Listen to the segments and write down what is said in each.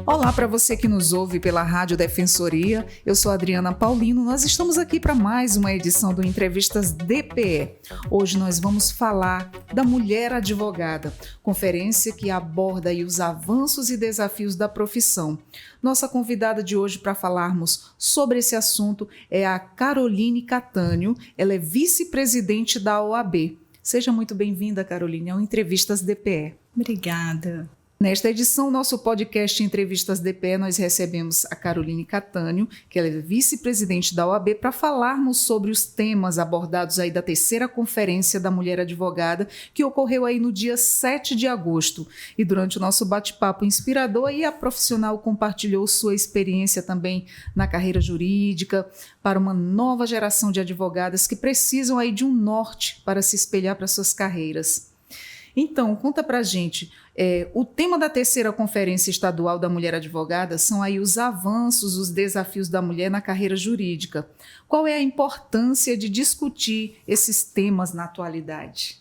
Olá para você que nos ouve pela Rádio Defensoria, eu sou Adriana Paulino, nós estamos aqui para mais uma edição do Entrevistas DPE. Hoje nós vamos falar da Mulher Advogada, conferência que aborda aí os avanços e desafios da profissão. Nossa convidada de hoje para falarmos sobre esse assunto é a Caroline Catânio, ela é vice-presidente da OAB. Seja muito bem-vinda, Caroline, ao Entrevistas DPE. Obrigada. Nesta edição, nosso podcast Entrevistas DPE, nós recebemos a Caroline Catânio, que ela é vice-presidente da OAB, para falarmos sobre os temas abordados aí da terceira conferência da Mulher Advogada, que ocorreu aí no dia 7 de agosto. E durante o nosso bate-papo inspirador, aí a profissional compartilhou sua experiência também na carreira jurídica para uma nova geração de advogadas que precisam aí de um norte para se espelhar para suas carreiras. Então, conta pra gente, o tema da terceira Conferência Estadual da Mulher Advogada são aí os avanços, os desafios da mulher na carreira jurídica. Qual é a importância de discutir esses temas na atualidade?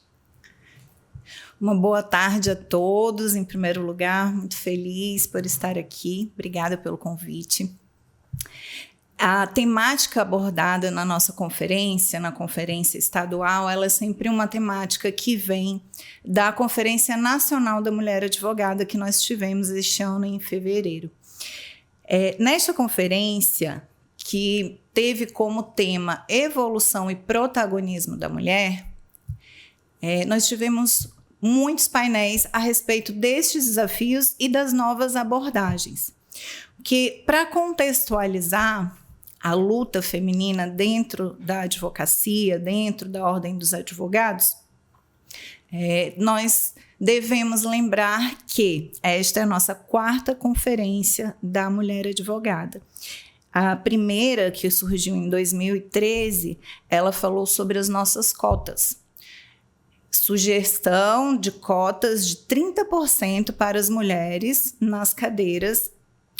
Uma boa tarde a todos, em primeiro lugar, muito feliz por estar aqui, obrigada pelo convite. A temática abordada na nossa conferência, na conferência estadual, ela é sempre uma temática que vem da Conferência Nacional da Mulher Advogada que nós tivemos este ano em fevereiro. Nesta conferência, que teve como tema evolução e protagonismo da mulher, nós tivemos muitos painéis a respeito destes desafios e das novas abordagens. Que, para contextualizar a luta feminina dentro da advocacia, dentro da Ordem dos Advogados, nós devemos lembrar que esta é a nossa quarta conferência da Mulher Advogada. A primeira, que surgiu em 2013, ela falou sobre as nossas cotas. Sugestão de cotas de 30% para as mulheres nas cadeiras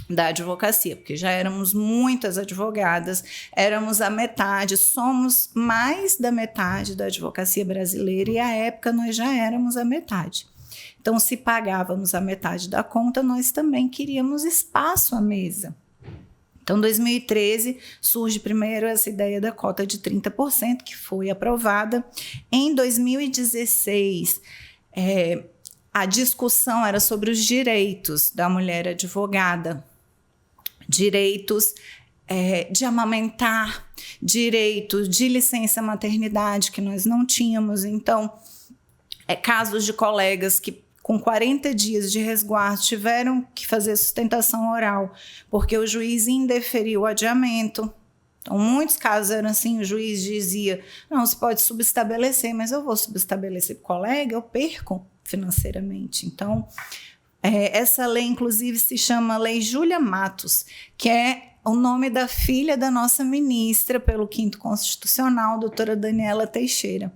da advocacia, porque já éramos muitas advogadas, éramos a metade, somos mais da metade da advocacia brasileira e à época nós já éramos a metade. Então, se pagávamos a metade da conta, nós também queríamos espaço à mesa. Então, em 2013, surge primeiro essa ideia da cota de 30%, que foi aprovada. Em 2016, a discussão era sobre os direitos da mulher advogada, direitos de amamentar, direitos de licença maternidade que nós não tínhamos. Então, casos de colegas que com 40 dias de resguardo tiveram que fazer sustentação oral porque o juiz indeferiu o adiamento. Então, muitos casos eram assim, o juiz dizia, não, você pode subestabelecer, mas eu vou subestabelecer para o colega, eu perco financeiramente. Então, essa lei, inclusive, se chama Lei Júlia Matos, que é o nome da filha da nossa ministra pelo 5º Constitucional, doutora Daniela Teixeira.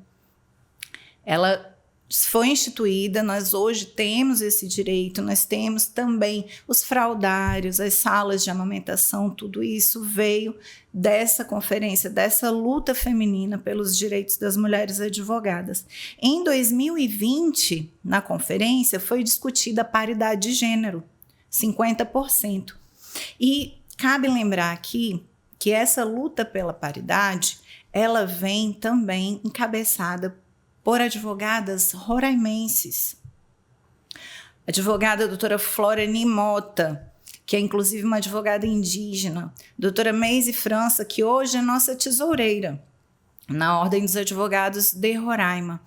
Ela foi instituída, nós hoje temos esse direito, nós temos também os fraudários, as salas de amamentação, tudo isso veio dessa conferência, dessa luta feminina pelos direitos das mulheres advogadas. Em 2020, na conferência, foi discutida a paridade de gênero, 50%. E cabe lembrar aqui que essa luta pela paridade, ela vem também encabeçada por advogadas roraimenses. A advogada doutora Floreni Mota, que é inclusive uma advogada indígena, doutora Meise França, que hoje é nossa tesoureira na Ordem dos Advogados de Roraima,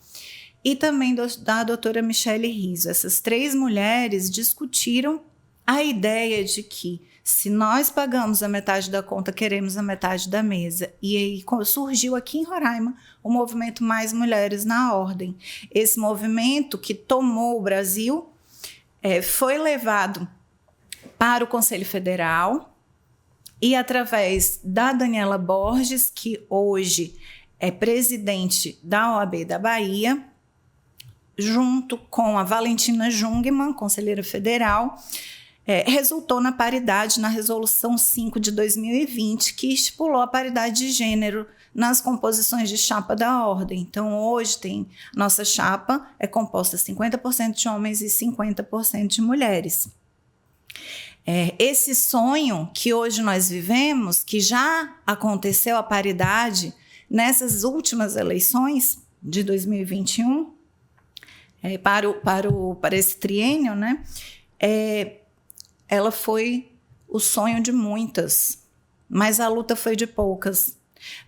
e também da doutora Michele Riso. Essas 3 mulheres discutiram a ideia de que se nós pagamos a metade da conta, queremos a metade da mesa. E aí surgiu aqui em Roraima o movimento Mais Mulheres na Ordem. Esse movimento que tomou o Brasil foi levado para o Conselho Federal e através da Daniela Borges, que hoje é presidente da OAB da Bahia, junto com a Valentina Jungmann, conselheira federal, resultou na paridade na Resolução 5 de 2020, que estipulou a paridade de gênero nas composições de chapa da Ordem. Então, hoje, nossa chapa é composta 50% de homens e 50% de mulheres. Esse sonho que hoje nós vivemos, que já aconteceu a paridade nessas últimas eleições de 2021, para esse triênio, né? Ela foi o sonho de muitas, mas a luta foi de poucas.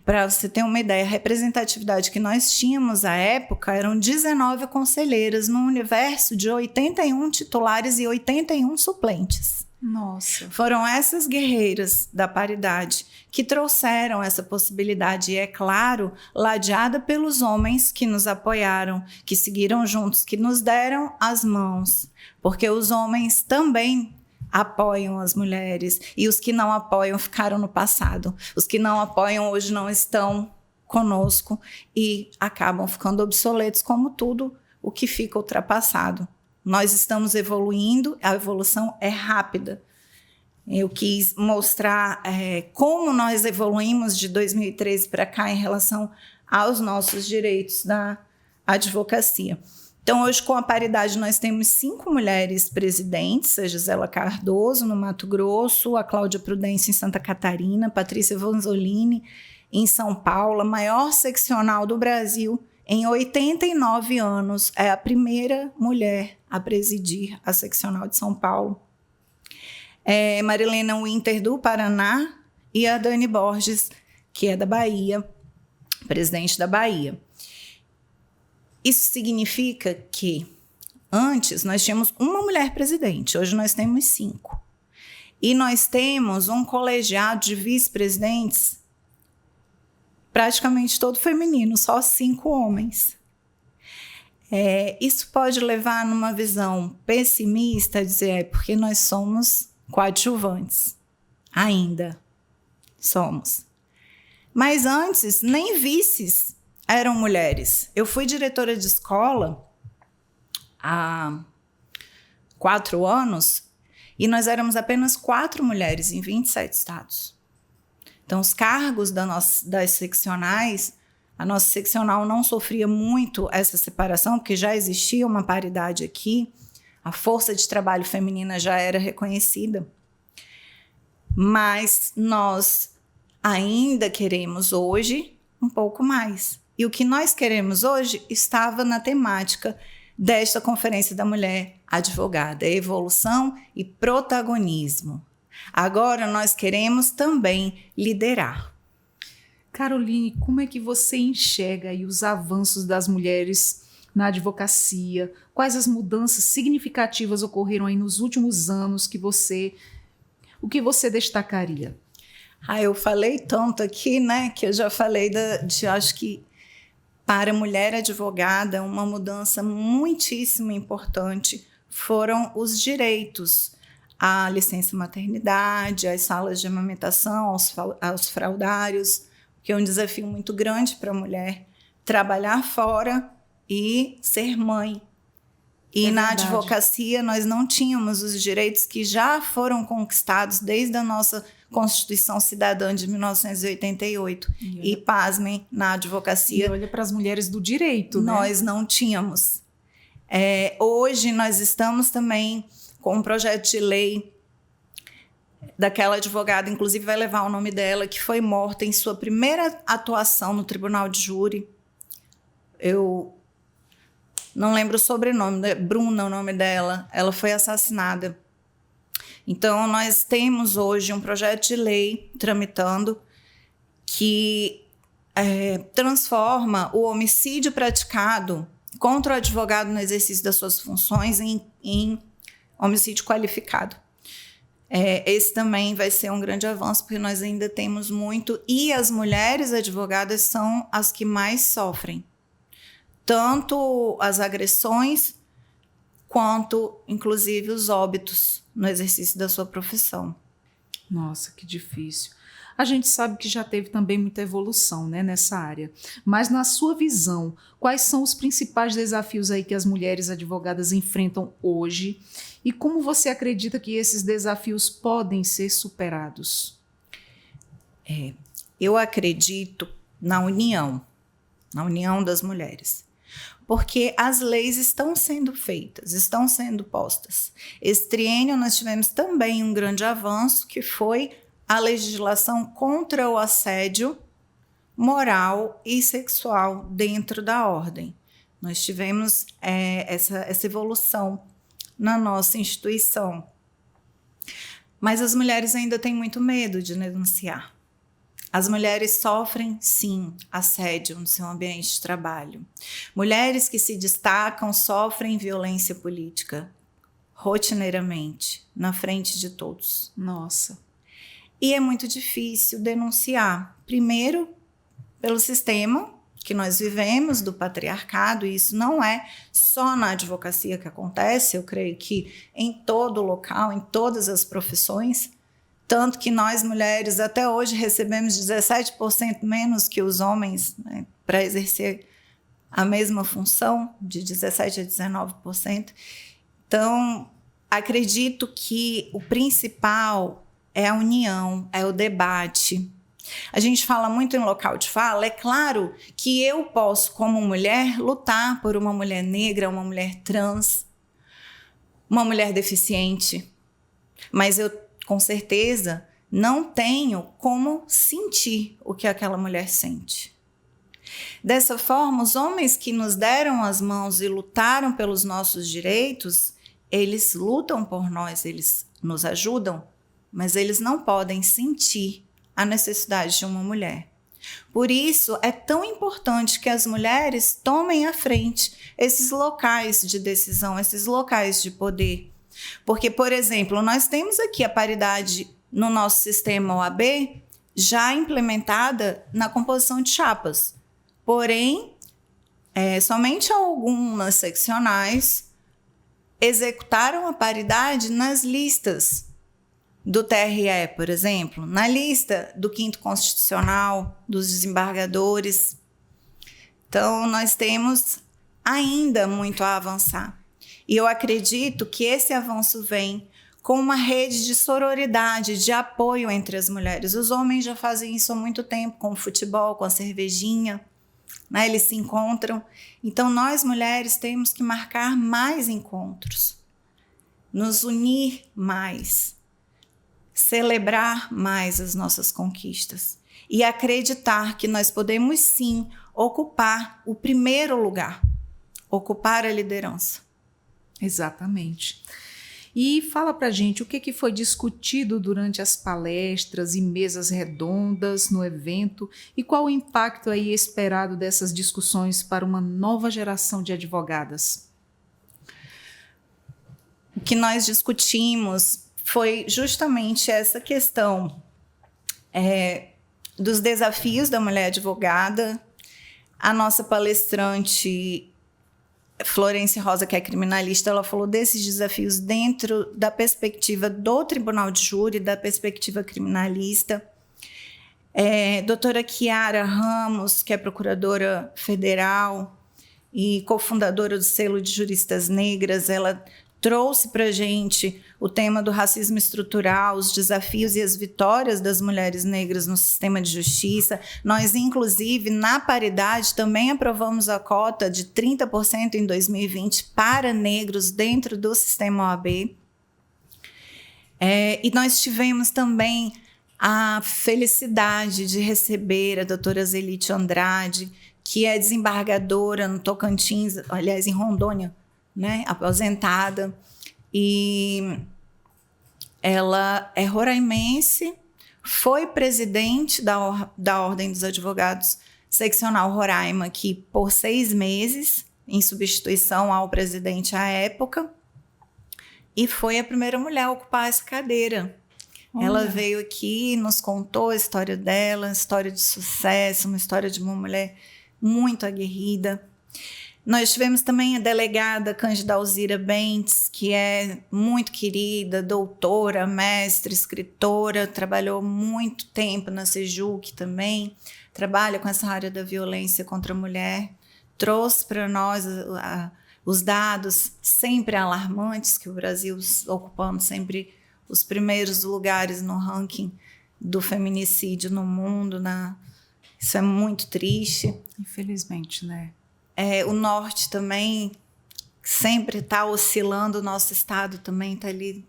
Para você ter uma ideia, a representatividade que nós tínhamos à época eram 19 conselheiras num universo de 81 titulares e 81 suplentes. Nossa. Foram essas guerreiras da paridade que trouxeram essa possibilidade e, é claro, ladeada pelos homens que nos apoiaram, que seguiram juntos, que nos deram as mãos, porque os homens também apoiam as mulheres e os que não apoiam ficaram no passado. Os que não apoiam hoje não estão conosco e acabam ficando obsoletos, como tudo o que fica ultrapassado. Nós estamos evoluindo, a evolução é rápida. Eu quis mostrar como nós evoluímos de 2013 para cá em relação aos nossos direitos da advocacia. Então, hoje, com a paridade, nós temos 5 mulheres presidentes: a Gisela Cardoso, no Mato Grosso, a Cláudia Prudêncio, em Santa Catarina, Patrícia Vanzolini, em São Paulo, a maior seccional do Brasil. Em 89 anos, é a primeira mulher a presidir a seccional de São Paulo. Marilena Winter, do Paraná, e a Dani Borges, que é da Bahia, presidente da Bahia. Isso significa que antes nós tínhamos uma mulher presidente, hoje nós temos 5. E nós temos um colegiado de vice-presidentes praticamente todo feminino, só 5 homens. Isso pode levar numa visão pessimista, a dizer, porque nós somos coadjuvantes. Ainda somos. Mas antes, nem vices eram mulheres. Eu fui diretora de escola há 4 anos e nós éramos apenas 4 mulheres em 27 estados. Então, os cargos das seccionais, a nossa seccional não sofria muito essa separação, porque já existia uma paridade aqui, a força de trabalho feminina já era reconhecida. Mas nós ainda queremos hoje um pouco mais. E o que nós queremos hoje estava na temática desta Conferência da Mulher Advogada: evolução e protagonismo. Agora nós queremos também liderar. Caroline, como é que você enxerga aí os avanços das mulheres na advocacia? Quais as mudanças significativas ocorreram aí nos últimos anos o que você destacaria? Eu falei tanto aqui, né, que eu já falei acho que para a mulher advogada, uma mudança muitíssimo importante foram os direitos à licença maternidade, às salas de amamentação, aos fraldários, que é um desafio muito grande para a mulher trabalhar fora e ser mãe. E na advocacia nós não tínhamos os direitos que já foram conquistados desde a nossa Constituição Cidadã de 1988. E pasmem, na advocacia... E olha para as mulheres do direito, né? Nós não tínhamos. Hoje nós estamos também com um projeto de lei daquela advogada, inclusive vai levar o nome dela, que foi morta em sua primeira atuação no tribunal de júri. Eu não lembro o sobrenome, Bruna, o nome dela. Ela foi assassinada. Então, nós temos hoje um projeto de lei tramitando que transforma o homicídio praticado contra o advogado no exercício das suas funções em homicídio qualificado. Esse também vai ser um grande avanço, porque nós ainda temos muito, e as mulheres advogadas são as que mais sofrem, tanto as agressões, quanto, inclusive, os óbitos no exercício da sua profissão. Nossa, que difícil. A gente sabe que já teve também muita evolução, né, nessa área. Mas, na sua visão, quais são os principais desafios aí que as mulheres advogadas enfrentam hoje? E como você acredita que esses desafios podem ser superados? Eu acredito na união das mulheres. porque as leis estão sendo feitas, estão sendo postas. Esse triênio nós tivemos também um grande avanço, que foi a legislação contra o assédio moral e sexual dentro da ordem. Nós tivemos essa evolução na nossa instituição. Mas as mulheres ainda têm muito medo de denunciar. As mulheres sofrem, sim, assédio no seu ambiente de trabalho. Mulheres que se destacam sofrem violência política, rotineiramente, na frente de todos. Nossa. E é muito difícil denunciar. Primeiro, pelo sistema que nós vivemos do patriarcado, e isso não é só na advocacia que acontece, eu creio que em todo local, em todas as profissões, tanto que nós mulheres até hoje recebemos 17% menos que os homens, né, para exercer a mesma função, de 17% a 19%. Então, acredito que o principal é a união, é o debate. A gente fala muito em local de fala, é claro que eu posso, como mulher, lutar por uma mulher negra, uma mulher trans, uma mulher deficiente, mas eu, com certeza, não tenho como sentir o que aquela mulher sente. Dessa forma, os homens que nos deram as mãos e lutaram pelos nossos direitos, eles lutam por nós, eles nos ajudam, mas eles não podem sentir a necessidade de uma mulher. Por isso, é tão importante que as mulheres tomem à frente esses locais de decisão, esses locais de poder. Porque, por exemplo, nós temos aqui a paridade no nosso sistema OAB já implementada na composição de chapas. Porém, somente algumas seccionais executaram a paridade nas listas do TRE, por exemplo, na lista do 5º Constitucional, dos desembargadores. Então, nós temos ainda muito a avançar. E eu acredito que esse avanço vem com uma rede de sororidade, de apoio entre as mulheres. Os homens já fazem isso há muito tempo, com o futebol, com a cervejinha, né? Eles se encontram. Então, nós mulheres temos que marcar mais encontros, nos unir mais, celebrar mais as nossas conquistas e acreditar que nós podemos, sim, ocupar o primeiro lugar, ocupar a liderança. Exatamente. E fala pra gente o que foi discutido durante as palestras e mesas redondas no evento e qual o impacto aí esperado dessas discussões para uma nova geração de advogadas. O que nós discutimos foi justamente essa questão dos desafios da mulher advogada. A nossa palestrante, Florence Rosa, que é criminalista, ela falou desses desafios dentro da perspectiva do Tribunal de Júri, da perspectiva criminalista. Doutora Kiara Ramos, que é procuradora federal e cofundadora do Selo de Juristas Negras, ela trouxe para a gente o tema do racismo estrutural, os desafios e as vitórias das mulheres negras no sistema de justiça. Nós, inclusive, na paridade, também aprovamos a cota de 30% em 2020 para negros dentro do sistema OAB. E nós tivemos também a felicidade de receber a doutora Zelite Andrade, que é desembargadora no Tocantins, aliás, em Rondônia, né, aposentada, e ela é roraimense, foi presidente da Ordem dos Advogados Seccional Roraima, que por 6 meses, em substituição ao presidente à época, e foi a primeira mulher a ocupar essa cadeira. Ela veio aqui, nos contou a história dela, história de sucesso, uma história de uma mulher muito aguerrida. Nós tivemos também a delegada Cândida Alzira Bentes, que é muito querida, doutora, mestre, escritora, trabalhou muito tempo na Sejuc também, trabalha com essa área da violência contra a mulher, trouxe para nós os dados sempre alarmantes, que o Brasil ocupando sempre os primeiros lugares no ranking do feminicídio no mundo, Isso é muito triste. Infelizmente, né? O norte também sempre está oscilando, o nosso estado também está ali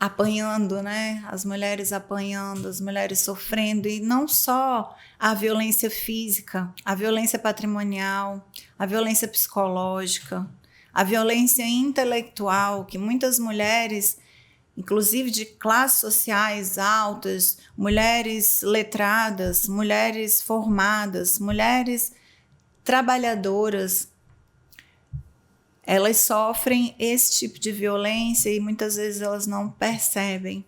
apanhando, né? As mulheres apanhando, as mulheres sofrendo, e não só a violência física, a violência patrimonial, a violência psicológica, a violência intelectual, que muitas mulheres, inclusive de classes sociais altas, mulheres letradas, mulheres formadas, mulheres trabalhadoras, elas sofrem esse tipo de violência e muitas vezes elas não percebem,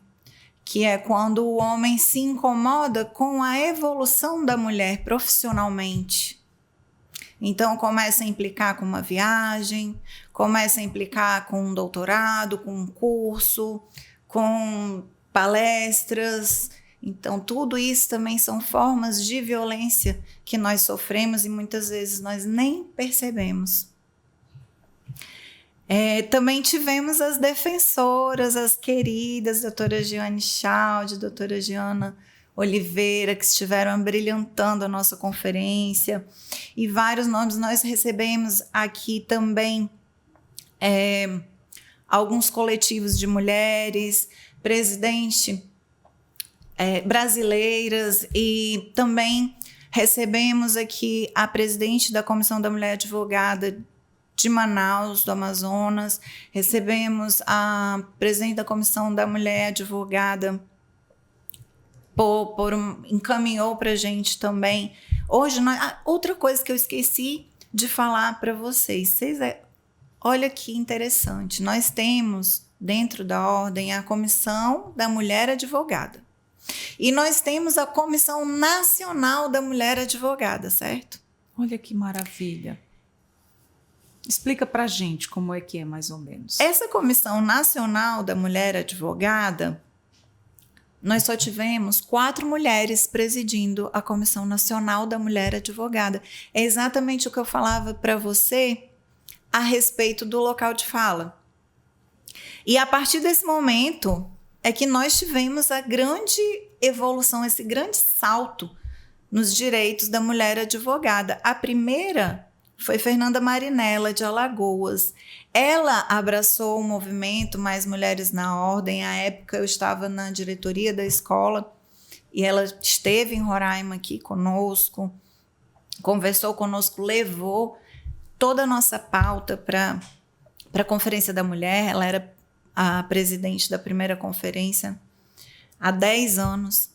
que é quando o homem se incomoda com a evolução da mulher profissionalmente. Então começa a implicar com uma viagem, começa a implicar com um doutorado, com um curso, com palestras. Então tudo isso também são formas de violência que nós sofremos e muitas vezes nós nem percebemos. Também tivemos as defensoras, as queridas, doutora Giane Chaldi, doutora Giana Oliveira, que estiveram abrilhantando a nossa conferência, e vários nomes. Nós recebemos aqui também alguns coletivos de mulheres, brasileiras, e também recebemos aqui a presidente da Comissão da Mulher Advogada de Manaus, do Amazonas, recebemos a presidente da Comissão da Mulher Advogada, encaminhou para a gente também. Hoje, outra coisa que eu esqueci de falar para vocês, olha que interessante, nós temos dentro da ordem a Comissão da Mulher Advogada e nós temos a Comissão Nacional da Mulher Advogada, certo? Olha que maravilha. Explica para a gente como é que é, mais ou menos. Essa Comissão Nacional da Mulher Advogada, nós só tivemos 4 mulheres presidindo a Comissão Nacional da Mulher Advogada. É exatamente o que eu falava para você a respeito do local de fala. E a partir desse momento é que nós tivemos a grande evolução, esse grande salto nos direitos da mulher advogada. A primeira foi Fernanda Marinella, de Alagoas. Ela abraçou o movimento Mais Mulheres na Ordem. À época, eu estava na diretoria da escola e ela esteve em Roraima aqui conosco, conversou conosco, levou toda a nossa pauta para a Conferência da Mulher. Ela era a presidente da primeira conferência há 10 anos.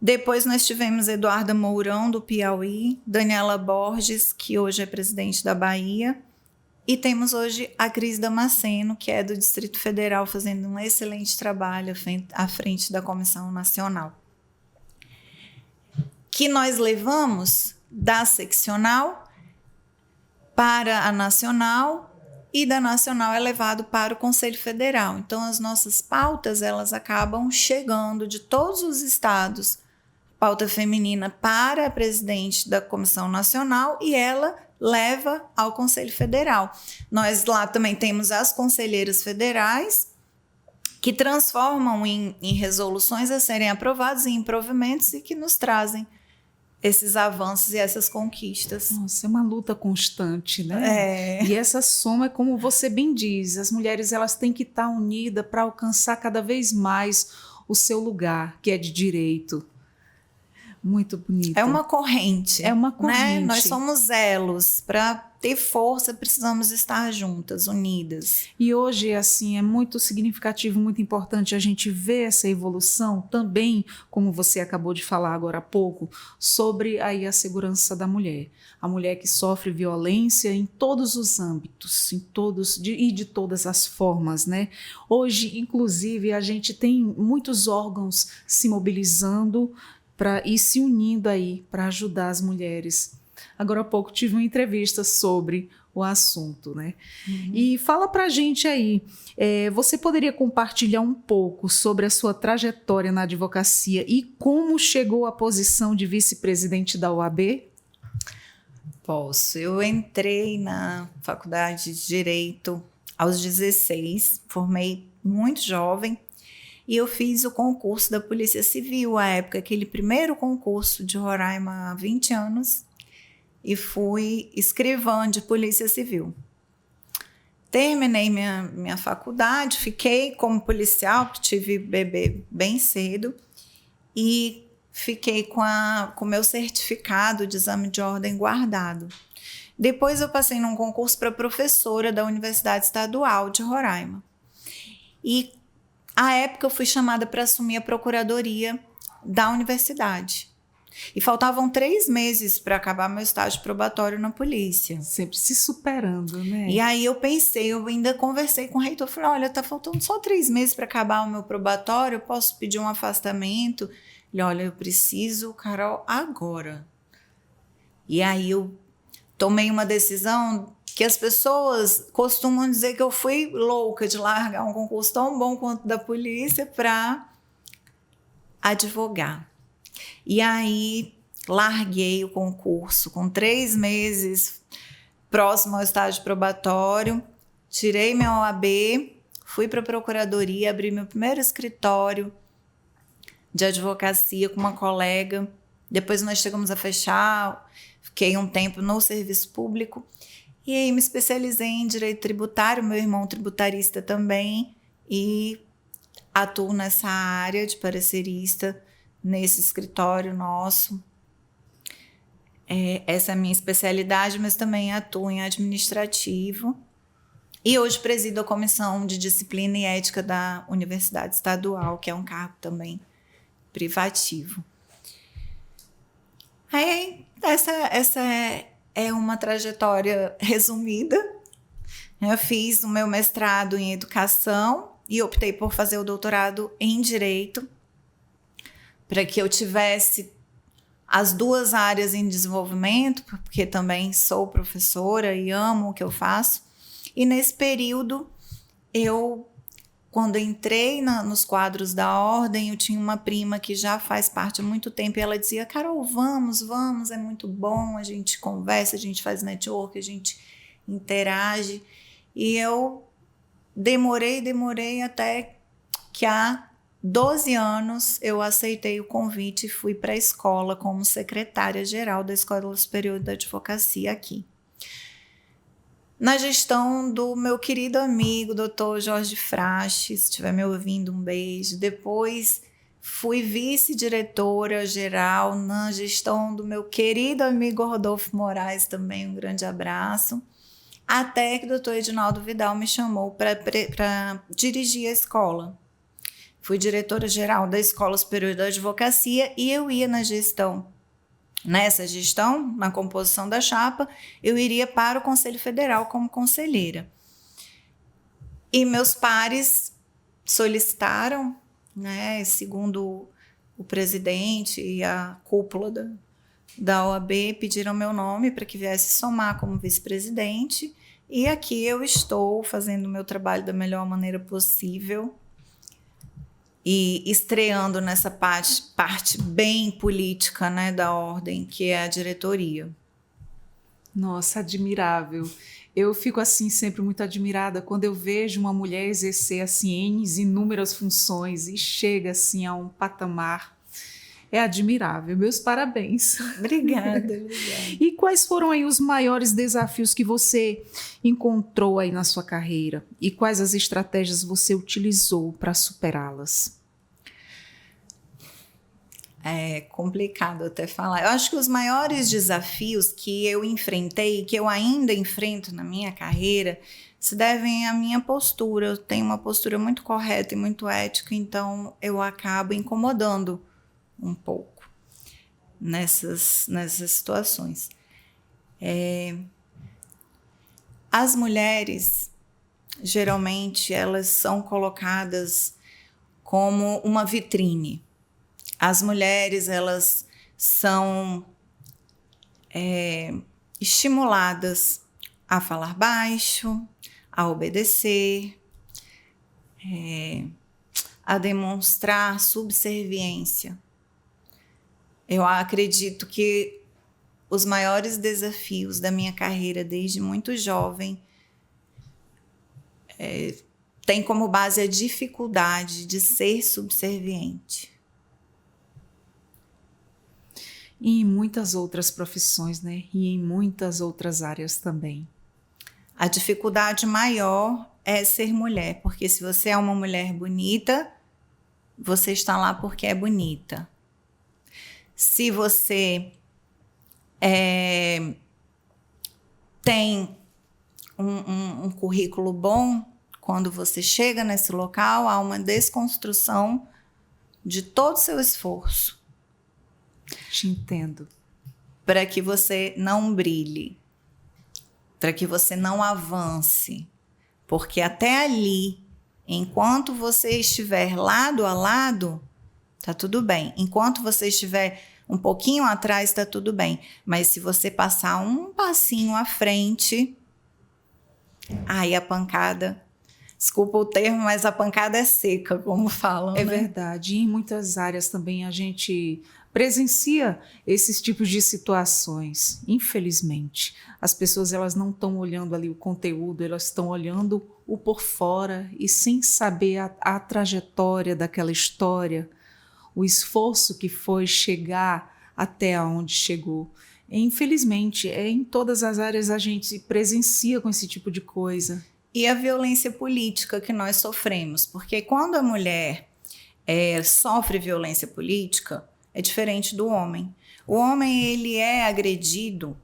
Depois nós tivemos Eduarda Mourão, do Piauí, Daniela Borges, que hoje é presidente da Bahia, e temos hoje a Cris Damasceno, que é do Distrito Federal, fazendo um excelente trabalho à frente da Comissão Nacional. Que nós levamos da seccional para a nacional, e da nacional é levado para o Conselho Federal. Então, as nossas pautas, elas acabam chegando de todos os estados, pauta feminina para a presidente da Comissão Nacional, e ela leva ao Conselho Federal. Nós lá também temos as conselheiras federais, que transformam em resoluções a serem aprovadas, em provimentos, e que nos trazem esses avanços e essas conquistas. Nossa, é uma luta constante, né? E essa soma é como você bem diz, as mulheres elas têm que estar unidas para alcançar cada vez mais o seu lugar, que é de direito. Muito bonito. É uma corrente. É uma corrente. Né? Nós somos elos. Para ter força, precisamos estar juntas, unidas. E hoje, assim, é muito significativo, muito importante a gente ver essa evolução também, como você acabou de falar agora há pouco, sobre aí a segurança da mulher. A mulher que sofre violência em todos os âmbitos, e de todas as formas, né? Hoje, inclusive, a gente tem muitos órgãos se mobilizando e se unindo aí para ajudar as mulheres. Agora há pouco tive uma entrevista sobre o assunto, né? Uhum. E fala para a gente aí, você poderia compartilhar um pouco sobre a sua trajetória na advocacia e como chegou à posição de vice-presidente da OAB? Posso. Eu entrei na faculdade de Direito aos 16, formei muito jovem, e eu fiz o concurso da Polícia Civil, à época, aquele primeiro concurso de Roraima há 20 anos, e fui escrivã de Polícia Civil. Terminei minha faculdade, fiquei como policial, porque tive bebê bem cedo, e fiquei com o meu certificado de exame de ordem guardado. Depois eu passei num concurso para professora da Universidade Estadual de Roraima. E, à época, eu fui chamada para assumir a procuradoria da universidade. E faltavam 3 meses para acabar meu estágio probatório na polícia. Sempre se superando, né? E aí eu pensei, eu ainda conversei com o reitor, falei, olha, tá faltando só 3 meses para acabar o meu probatório, eu posso pedir um afastamento? Ele, olha, eu preciso, Carol, agora. E aí eu tomei uma decisão que as pessoas costumam dizer que eu fui louca de largar um concurso tão bom quanto da polícia para advogar. E aí larguei o concurso com 3 meses próximo ao estágio probatório, tirei minha OAB, fui para a procuradoria, abri meu primeiro escritório de advocacia com uma colega. Depois nós chegamos a fechar, fiquei um tempo no serviço público e aí me especializei em direito tributário, meu irmão tributarista também, e atuo nessa área de parecerista nesse escritório nosso. Essa é a minha especialidade, mas também atuo em administrativo. E hoje presido a Comissão de Disciplina e Ética da Universidade Estadual, que é um cargo também privativo. Aí, essa é uma trajetória resumida. Eu fiz o meu mestrado em educação e optei por fazer o doutorado em direito, para que eu tivesse as 2 áreas em desenvolvimento, porque também sou professora e amo o que eu faço. E nesse período, quando entrei nos quadros da ordem, eu tinha uma prima que já faz parte há muito tempo e ela dizia, Carol, vamos, é muito bom, a gente conversa, a gente faz network, a gente interage. E eu demorei até que há 12 anos eu aceitei o convite e fui para a escola como secretária-geral da Escola Superior da Advocacia aqui. Na gestão do meu querido amigo, Dr. Jorge Frache, se estiver me ouvindo, um beijo. Depois fui vice-diretora-geral na gestão do meu querido amigo Rodolfo Moraes, também um grande abraço. Até que o Dr. Edinaldo Vidal me chamou para dirigir a escola. Fui diretora-geral da Escola Superior da Advocacia e eu ia nessa gestão, na composição da chapa, eu iria para o Conselho Federal como conselheira. E meus pares solicitaram, né, segundo o presidente e a cúpula da OAB, pediram meu nome para que viesse somar como vice-presidente. E aqui eu estou fazendo o meu trabalho da melhor maneira possível, e estreando nessa parte bem política, né, da ordem, que é a diretoria. Nossa, admirável. Eu fico assim sempre muito admirada quando eu vejo uma mulher exercer assim inúmeras funções e chega assim a um patamar. É admirável. Meus parabéns. Obrigada. E quais foram aí os maiores desafios que você encontrou aí na sua carreira? E quais as estratégias você utilizou para superá-las? É complicado até falar. Eu acho que os maiores desafios que eu enfrentei, que eu ainda enfrento na minha carreira, se devem à minha postura. Eu tenho uma postura muito correta e muito ética, então eu acabo incomodando um pouco nessas situações. As mulheres, geralmente, elas são colocadas como uma vitrine. As mulheres, elas são estimuladas a falar baixo, a obedecer, a demonstrar subserviência. Eu acredito que os maiores desafios da minha carreira desde muito jovem tem como base a dificuldade de ser subserviente. E em muitas outras profissões, né? E em muitas outras áreas também. A dificuldade maior é ser mulher, porque se você é uma mulher bonita, você está lá porque é bonita. Se você tem um currículo bom, quando você chega nesse local, há uma desconstrução de todo o seu esforço. Te entendo. Para que você não brilhe, para que você não avance. Porque até ali, enquanto você estiver lado a lado, tá tudo bem. Enquanto você estiver um pouquinho atrás, tá tudo bem. Mas se você passar um passinho à frente, aí a pancada... Desculpa o termo, mas a pancada é seca, como falam, É né? verdade. E em muitas áreas também a gente presencia esses tipos de situações. Infelizmente, as pessoas elas não estão olhando ali o conteúdo, elas estão olhando o por fora e sem saber a trajetória daquela história, o esforço que foi chegar até onde chegou. Infelizmente, em todas as áreas a gente presencia com esse tipo de coisa. E a violência política que nós sofremos, porque quando a mulher sofre violência política, é diferente do homem. O homem, ele é agredido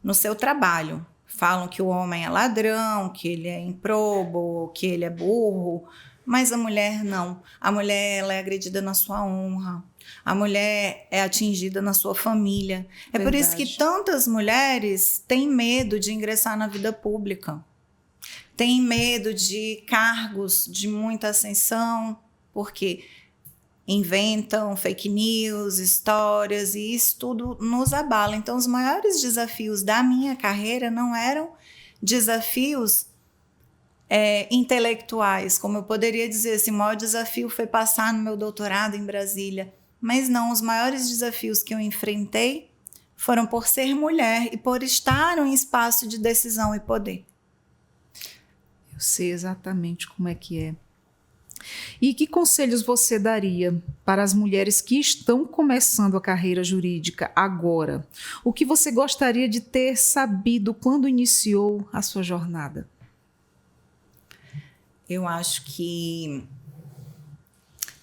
no seu trabalho. Falam que o homem é ladrão, que ele é improbo, que ele é burro, mas a mulher não. A mulher ela é agredida na sua honra. A mulher é atingida na sua família. É Verdade. por isso que tantas mulheres têm medo de ingressar na vida pública. Têm medo de cargos de muita ascensão, porque inventam fake news, histórias, e isso tudo nos abala. Então, os maiores desafios da minha carreira não eram desafios intelectuais, como eu poderia dizer, assim, o maior desafio foi passar no meu doutorado em Brasília. Mas não, os maiores desafios que eu enfrentei foram por ser mulher e por estar em espaço de decisão e poder. Eu sei exatamente como é que é. E que conselhos você daria para as mulheres que estão começando a carreira jurídica agora? O que você gostaria de ter sabido quando iniciou a sua jornada? Eu acho que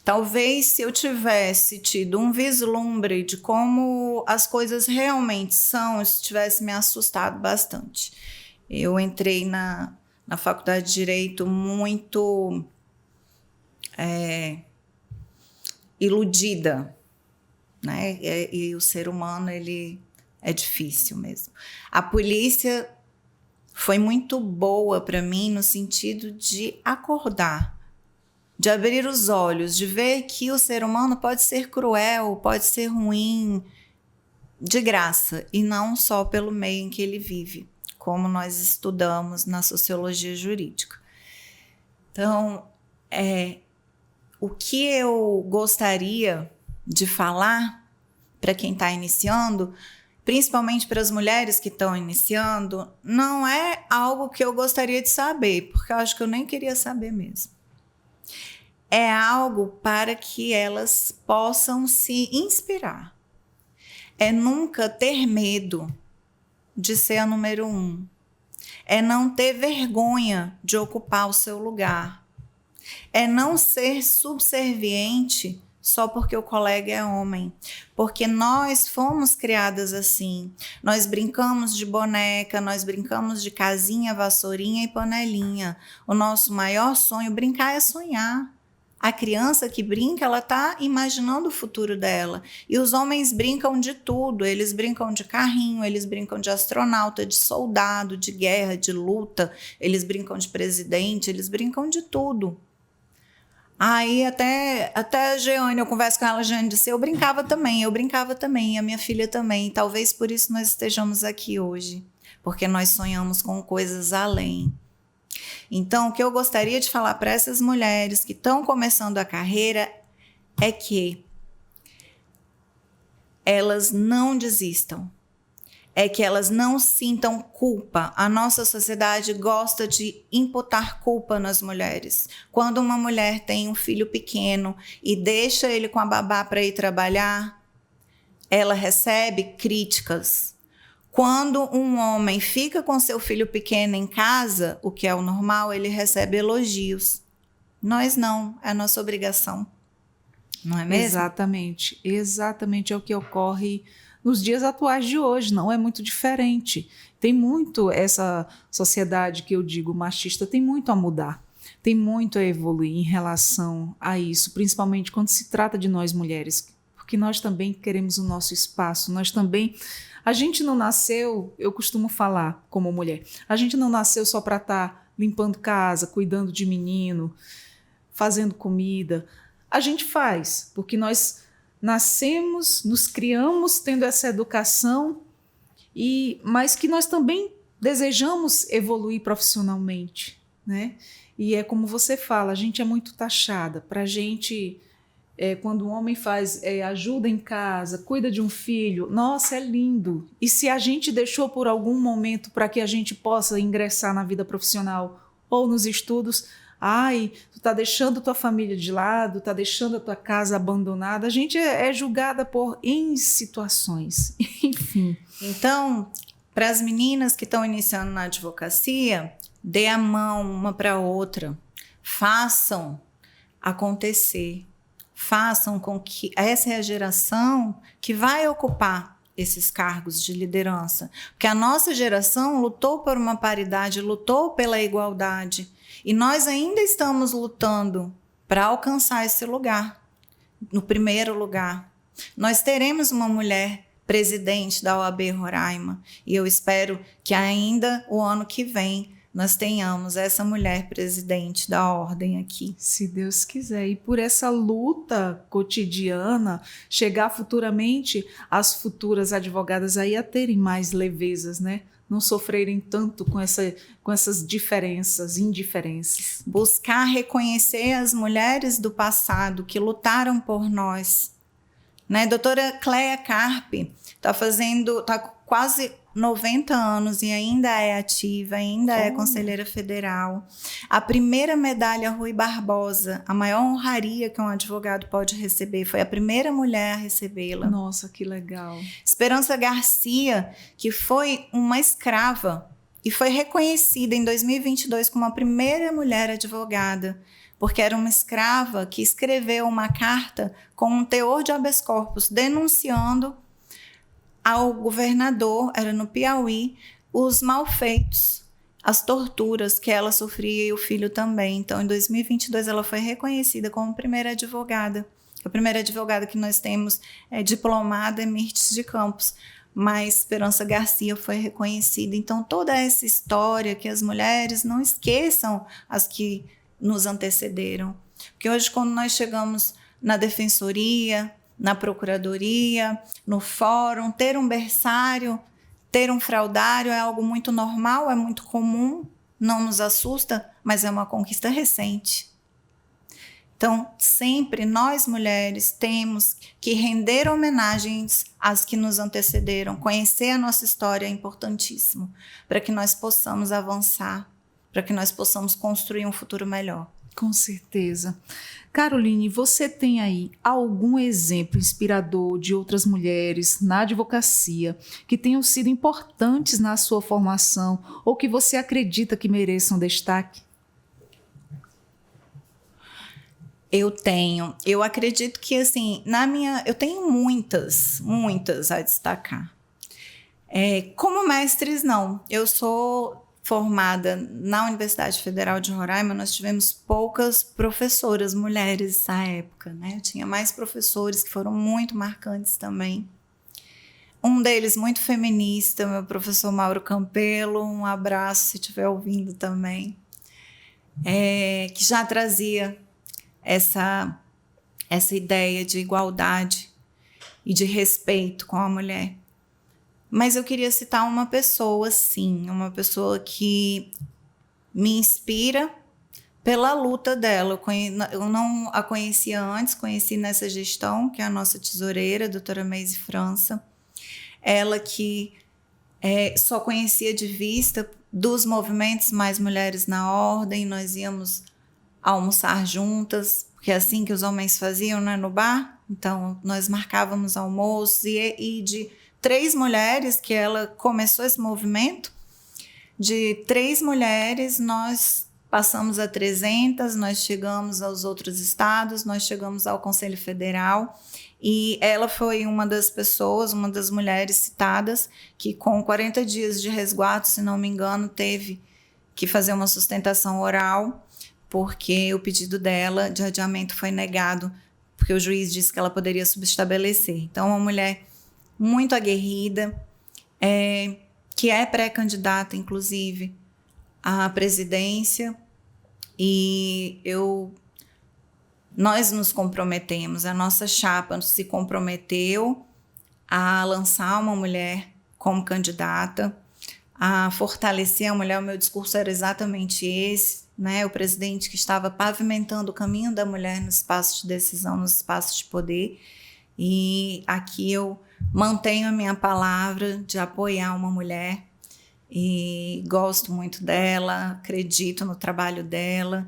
talvez se eu tivesse tido um vislumbre de como as coisas realmente são, isso tivesse me assustado bastante. Eu entrei na faculdade de Direito muito iludida, né? E o ser humano, ele é difícil mesmo. A polícia foi muito boa para mim no sentido de acordar, de abrir os olhos, de ver que o ser humano pode ser cruel, pode ser ruim, de graça, e não só pelo meio em que ele vive, como nós estudamos na sociologia jurídica. Então, o que eu gostaria de falar para quem está iniciando, principalmente para as mulheres que estão iniciando, não é algo que eu gostaria de saber, porque eu acho que eu nem queria saber mesmo. É algo para que elas possam se inspirar. É nunca ter medo de ser a número 1. É não ter vergonha de ocupar o seu lugar. É não ser subserviente só porque o colega é homem. Porque nós fomos criadas assim. Nós brincamos de boneca, nós brincamos de casinha, vassourinha e panelinha. O nosso maior sonho, brincar é sonhar. A criança que brinca, ela está imaginando o futuro dela. E os homens brincam de tudo. Eles brincam de carrinho, eles brincam de astronauta, de soldado, de guerra, de luta. Eles brincam de presidente, eles brincam de tudo. Aí até a Jeane, eu converso com ela, a Jeane disse, eu brincava também, a minha filha também. Talvez por isso nós estejamos aqui hoje. Porque nós sonhamos com coisas além. Então, o que eu gostaria de falar para essas mulheres que estão começando a carreira é que elas não desistam. é que elas não sintam culpa. A nossa sociedade gosta de imputar culpa nas mulheres. Quando uma mulher tem um filho pequeno e deixa ele com a babá para ir trabalhar, ela recebe críticas. Quando um homem fica com seu filho pequeno em casa, o que é o normal, ele recebe elogios. Nós não, é a nossa obrigação. Não é mesmo? Exatamente, exatamente é o que ocorre nos dias atuais de hoje, não é muito diferente. Tem muito, essa sociedade que eu digo machista, tem muito a mudar, tem muito a evoluir em relação a isso, principalmente quando se trata de nós mulheres, porque nós também queremos o nosso espaço, nós também... A gente não nasceu, eu costumo falar como mulher, a gente não nasceu só para estar limpando casa, cuidando de menino, fazendo comida. A gente faz, porque nós nascemos, nos criamos tendo essa educação, mas que nós também desejamos evoluir profissionalmente, né? E é como você fala, a gente é muito taxada. Para a gente, quando um homem faz ajuda em casa, cuida de um filho, nossa, é lindo. E se a gente deixou por algum momento para que a gente possa ingressar na vida profissional ou nos estudos, ai, tu tá deixando tua família de lado, tá deixando a tua casa abandonada. A gente é julgada por N situações, enfim. Então, para as meninas que estão iniciando na advocacia, dê a mão uma para outra, façam acontecer, façam com que essa é a geração que vai ocupar esses cargos de liderança, porque a nossa geração lutou por uma paridade, lutou pela igualdade. E nós ainda estamos lutando para alcançar esse lugar, no primeiro lugar. Nós teremos uma mulher presidente da OAB Roraima e eu espero que ainda o ano que vem nós tenhamos essa mulher presidente da ordem aqui. Se Deus quiser. E por essa luta cotidiana, chegar futuramente as futuras advogadas aí a terem mais levezas, né? Não sofrerem tanto com essas indiferenças. Buscar reconhecer as mulheres do passado que lutaram por nós. Né? Doutora Cléia Carpe está quase 90 anos e ainda é ativa, ainda é conselheira federal. A primeira medalha Rui Barbosa, a maior honraria que um advogado pode receber, foi a primeira mulher a recebê-la. Nossa, que legal. Esperança Garcia, que foi uma escrava e foi reconhecida em 2022 como a primeira mulher advogada, porque era uma escrava que escreveu uma carta com um teor de habeas corpus denunciando ao governador, era no Piauí, os malfeitos, as torturas que ela sofria e o filho também. Então, em 2022, ela foi reconhecida como primeira advogada. A primeira advogada que nós temos é diplomada Mirtes de Campos, mas Esperança Garcia foi reconhecida. Então, toda essa história, que as mulheres não esqueçam as que nos antecederam. Porque hoje, quando nós chegamos na defensoria, na procuradoria, no fórum, ter um berçário, ter um fraudário é algo muito normal, é muito comum, não nos assusta, mas é uma conquista recente. Então, sempre nós mulheres temos que render homenagens às que nos antecederam. Conhecer a nossa história é importantíssimo para que nós possamos avançar, para que nós possamos construir um futuro melhor. Com certeza. Caroline, você tem aí algum exemplo inspirador de outras mulheres na advocacia que tenham sido importantes na sua formação ou que você acredita que mereçam destaque? Eu tenho. Eu acredito que, assim, eu tenho muitas a destacar. Como mestres, não. Eu sou formada na Universidade Federal de Roraima, nós tivemos poucas professoras mulheres na época, né? Eu tinha mais professores que foram muito marcantes também. Um deles muito feminista, meu professor Mauro Campelo, um abraço se estiver ouvindo também, que já trazia essa ideia de igualdade e de respeito com a mulher. Mas eu queria citar uma pessoa, sim, uma pessoa que me inspira pela luta dela. Eu não a conhecia antes, conheci nessa gestão, que é a nossa tesoureira, a doutora Meise França. Ela que só conhecia de vista dos movimentos Mais Mulheres na Ordem. Nós íamos almoçar juntas, porque é assim que os homens faziam, né, no bar. Então, nós marcávamos almoço e de 3 mulheres que ela começou esse movimento, de 3 mulheres nós passamos a 300, nós chegamos aos outros estados, nós chegamos ao Conselho Federal, e ela foi uma das pessoas, uma das mulheres citadas, que com 40 dias de resguardo, se não me engano, teve que fazer uma sustentação oral, porque o pedido dela de adiamento foi negado, porque o juiz disse que ela poderia subestabelecer. Então, uma mulher muito aguerrida, que é pré-candidata, inclusive, à presidência, e nós nos comprometemos, a nossa chapa se comprometeu a lançar uma mulher como candidata, a fortalecer a mulher. O meu discurso era exatamente esse, né? O presidente que estava pavimentando o caminho da mulher no espaço de decisão, no espaço de poder, e aqui eu mantenho a minha palavra de apoiar uma mulher, e gosto muito dela, acredito no trabalho dela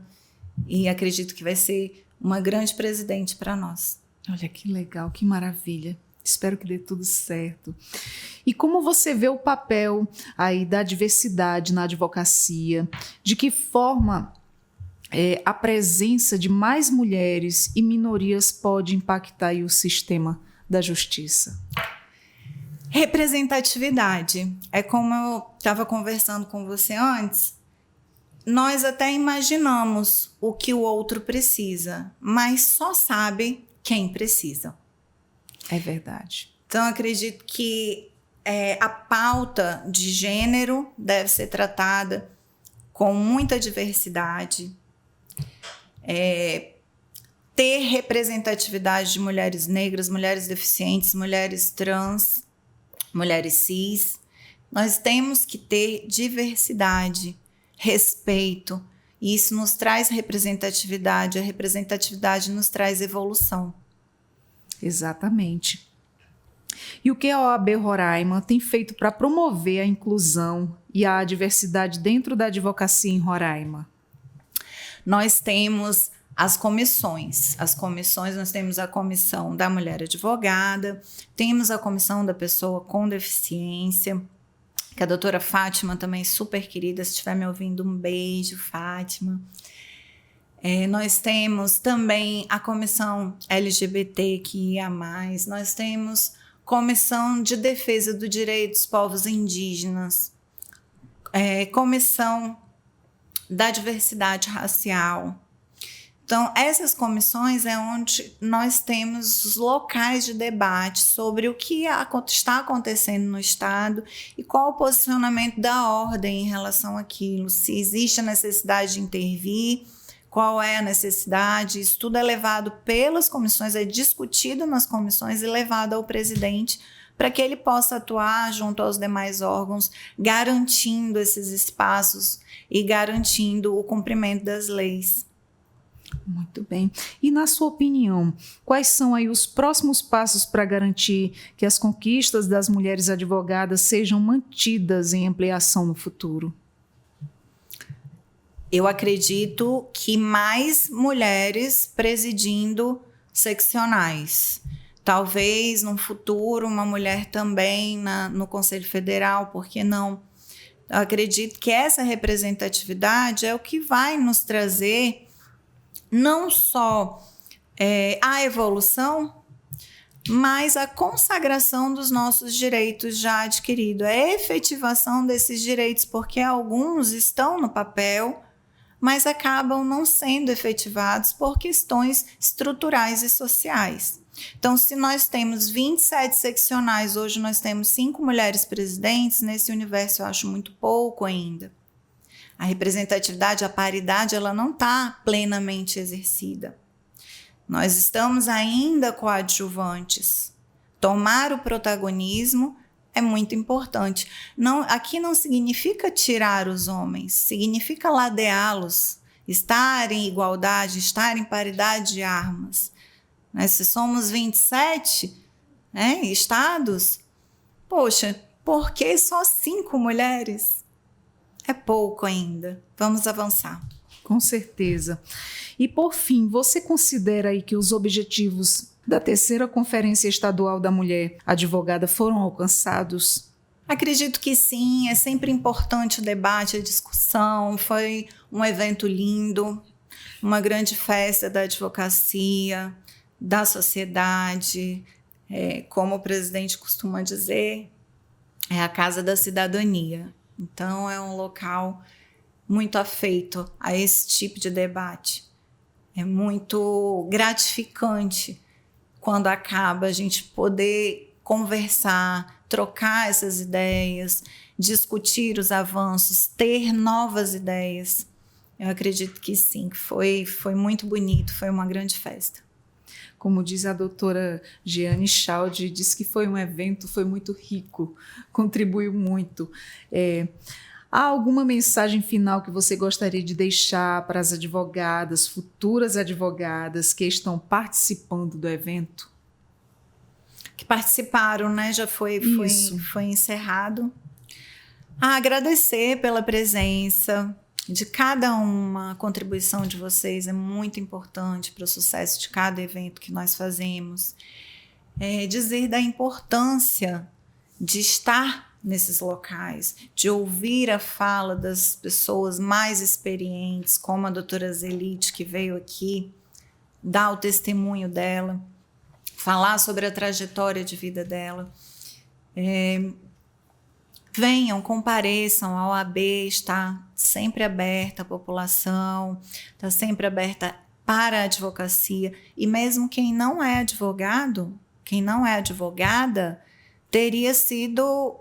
e acredito que vai ser uma grande presidente para nós. Olha que legal, que maravilha. Espero que dê tudo certo. E como você vê o papel aí da diversidade na advocacia? De que forma a presença de mais mulheres e minorias pode impactar aí o sistema da justiça? Representatividade. É como eu estava conversando com você antes. Nós até imaginamos o que o outro precisa, mas só sabe quem precisa. É verdade. Então, acredito que a pauta de gênero deve ser tratada com muita diversidade, ter representatividade de mulheres negras, mulheres deficientes, mulheres trans, mulheres cis. Nós temos que ter diversidade, respeito, e isso nos traz representatividade, a representatividade nos traz evolução. Exatamente. E o que a OAB Roraima tem feito para promover a inclusão e a diversidade dentro da advocacia em Roraima? Nós temos as comissões. Nós temos a comissão da mulher advogada, temos a comissão da pessoa com deficiência, que a doutora Fátima também, super querida, se estiver me ouvindo, um beijo, Fátima. Nós temos também a comissão LGBTQIA+, nós temos comissão de defesa do direito dos povos indígenas, comissão da diversidade racial. Então, essas comissões é onde nós temos os locais de debate sobre o que está acontecendo no Estado e qual o posicionamento da ordem em relação àquilo, se existe a necessidade de intervir, qual é a necessidade. Isso tudo é levado pelas comissões, é discutido nas comissões e levado ao presidente para que ele possa atuar junto aos demais órgãos, garantindo esses espaços e garantindo o cumprimento das leis. Muito bem. E na sua opinião, quais são aí os próximos passos para garantir que as conquistas das mulheres advogadas sejam mantidas em ampliação no futuro? Eu acredito que mais mulheres presidindo seccionais. Talvez, no futuro, uma mulher também no Conselho Federal, por que não? Eu acredito que essa representatividade é o que vai nos trazer não só a evolução, mas a consagração dos nossos direitos já adquiridos, a efetivação desses direitos, porque alguns estão no papel, mas acabam não sendo efetivados por questões estruturais e sociais. Então, se nós temos 27 seccionais, hoje nós temos 5 mulheres presidentes, nesse universo eu acho muito pouco ainda. A representatividade, a paridade, ela não está plenamente exercida. Nós estamos ainda coadjuvantes. Tomar o protagonismo é muito importante. Aqui não significa tirar os homens, significa ladeá-los, estar em igualdade, estar em paridade de armas. Se somos 27 estados, poxa, Por que só 5 mulheres? É pouco ainda. Vamos avançar. Com certeza. E por fim, você considera aí que os objetivos da terceira Conferência Estadual da Mulher Advogada foram alcançados? Acredito que sim, é sempre importante o debate, a discussão. Foi um evento lindo, uma grande festa da advocacia, da sociedade. Como o presidente costuma dizer, é a casa da cidadania. Então, é um local muito afeito a esse tipo de debate. É muito gratificante quando acaba a gente poder conversar, trocar essas ideias, discutir os avanços, ter novas ideias. Eu acredito que sim, que foi muito bonito, foi uma grande festa. Como diz a doutora Jeane Chaldi, diz que foi um evento, foi muito rico, contribuiu muito. Há alguma mensagem final que você gostaria de deixar para as advogadas, futuras advogadas que estão participando do evento? Que participaram, né? Já foi encerrado. Agradecer pela presença de cada uma. A contribuição de vocês é muito importante para o sucesso de cada evento que nós fazemos. Dizer da importância de estar nesses locais, de ouvir a fala das pessoas mais experientes, como a doutora Zelite, que veio aqui dar o testemunho dela, falar sobre a trajetória de vida dela. Venham, compareçam, a OAB está sempre aberta à população, está sempre aberta para a advocacia, e mesmo quem não é advogado, quem não é advogada, teria sido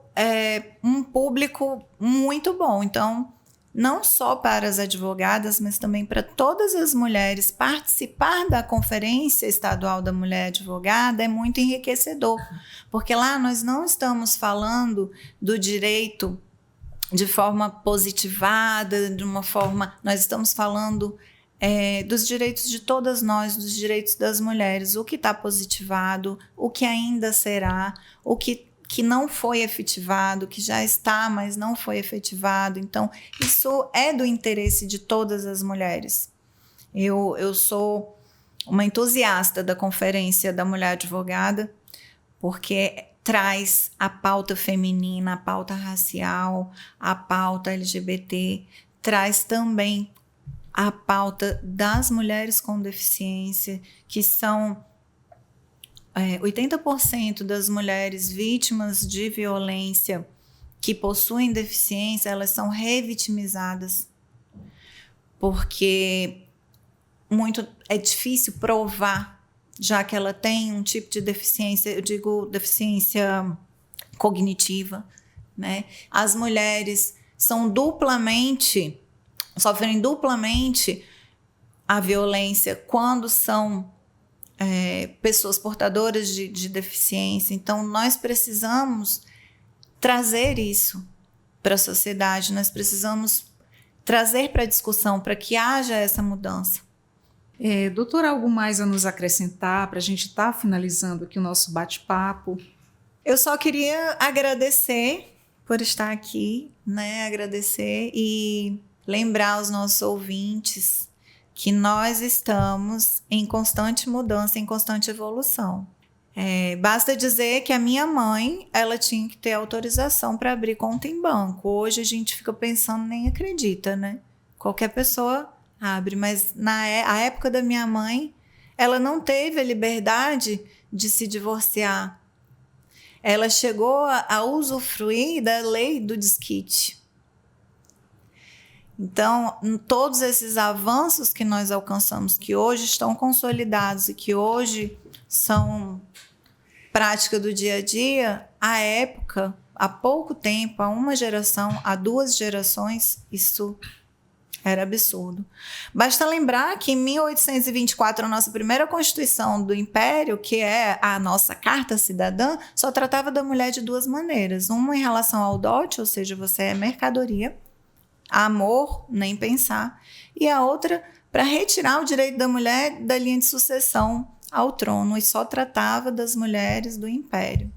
um público muito bom. Então, não só para as advogadas, mas também para todas as mulheres, participar da Conferência Estadual da Mulher Advogada é muito enriquecedor, porque lá nós não estamos falando do direito de forma positivada, de uma forma... Nós estamos falando dos direitos de todas nós, dos direitos das mulheres, o que está positivado, o que ainda será, o que não foi efetivado, que já está, mas não foi efetivado. Então, isso é do interesse de todas as mulheres. Eu sou uma entusiasta da Conferência da Mulher Advogada, porque traz a pauta feminina, a pauta racial, a pauta LGBT, traz também a pauta das mulheres com deficiência, que são 80% das mulheres vítimas de violência que possuem deficiência, elas são revitimizadas, porque é difícil provar, já que ela tem um tipo de deficiência, eu digo deficiência cognitiva, né? As mulheres sofrem duplamente a violência quando são pessoas portadoras de deficiência. Então, nós precisamos trazer isso para a sociedade, nós precisamos trazer para a discussão para que haja essa mudança. Doutora, algo mais a nos acrescentar para a gente estar finalizando aqui o nosso bate-papo? Eu só queria agradecer por estar aqui, né? Agradecer e lembrar aos nossos ouvintes que nós estamos em constante mudança, em constante evolução. Basta dizer que a minha mãe, ela tinha que ter autorização para abrir conta em banco. Hoje a gente fica pensando, nem acredita, né? Qualquer pessoa abre, mas a época da minha mãe, ela não teve a liberdade de se divorciar. Ela chegou a usufruir da lei do desquite. Então, todos esses avanços que nós alcançamos, que hoje estão consolidados e que hoje são prática do dia a dia, à época, há pouco tempo, há uma geração, há 2 gerações, isso era absurdo. Basta lembrar que em 1824, a nossa primeira Constituição do Império, que é a nossa Carta Cidadã, só tratava da mulher de 2 maneiras. Uma em relação ao dote, ou seja, você é mercadoria, amor, nem pensar, e a outra para retirar o direito da mulher da linha de sucessão ao trono, e só tratava das mulheres do Império.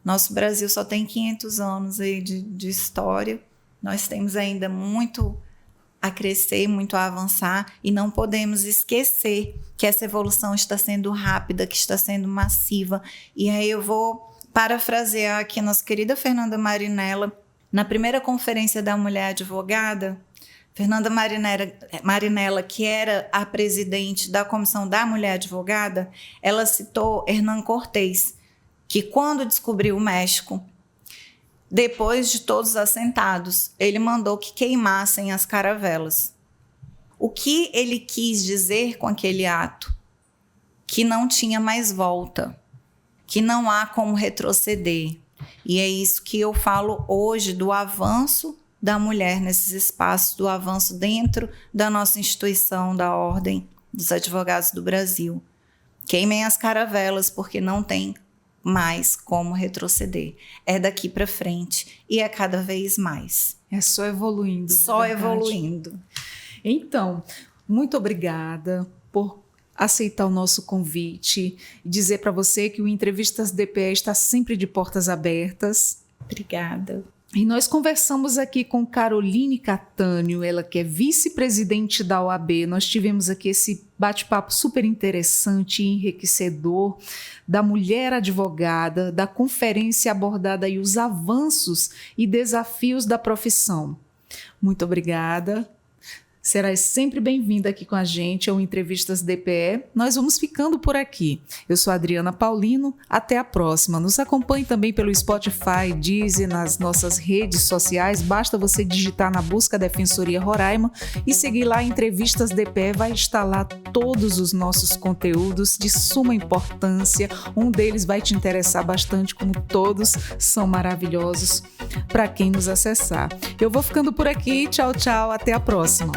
Nosso Brasil só tem 500 anos aí de história. Nós temos ainda muito a crescer, muito a avançar, e não podemos esquecer que essa evolução está sendo rápida, que está sendo massiva. E aí eu vou parafrasear aqui a nossa querida Fernanda Marinella. Na primeira conferência da mulher advogada, Fernanda Marinella, que era a presidente da Comissão da Mulher Advogada, ela citou Hernán Cortés, que quando descobriu o México, depois de todos assentados, ele mandou que queimassem as caravelas. O que ele quis dizer com aquele ato? Que não tinha mais volta, que não há como retroceder. E é isso que eu falo hoje do avanço da mulher nesses espaços, do avanço dentro da nossa instituição, da Ordem dos Advogados do Brasil. Queimem as caravelas, porque não tem mais como retroceder. É daqui para frente e é cada vez mais. É só evoluindo. Só evoluindo. Então, muito obrigada por aceitar o nosso convite e dizer para você que o Entrevistas DPE está sempre de portas abertas. Obrigada. E nós conversamos aqui com Caroline Catânio, ela que é vice-presidente da OAB. Nós tivemos aqui esse bate-papo super interessante e enriquecedor da mulher advogada, da conferência abordada aí os avanços e desafios da profissão. Muito obrigada. Serás sempre bem-vinda aqui com a gente ao Entrevistas DPE. Nós vamos ficando por aqui. Eu sou Adriana Paulino. Até a próxima. Nos acompanhe também pelo Spotify, Deezer, nas nossas redes sociais. Basta você digitar na busca Defensoria Roraima e seguir lá Entrevistas DPE. Vai estar lá todos os nossos conteúdos de suma importância. Um deles vai te interessar bastante, como todos são maravilhosos para quem nos acessar. Eu vou ficando por aqui. Tchau, tchau. Até a próxima.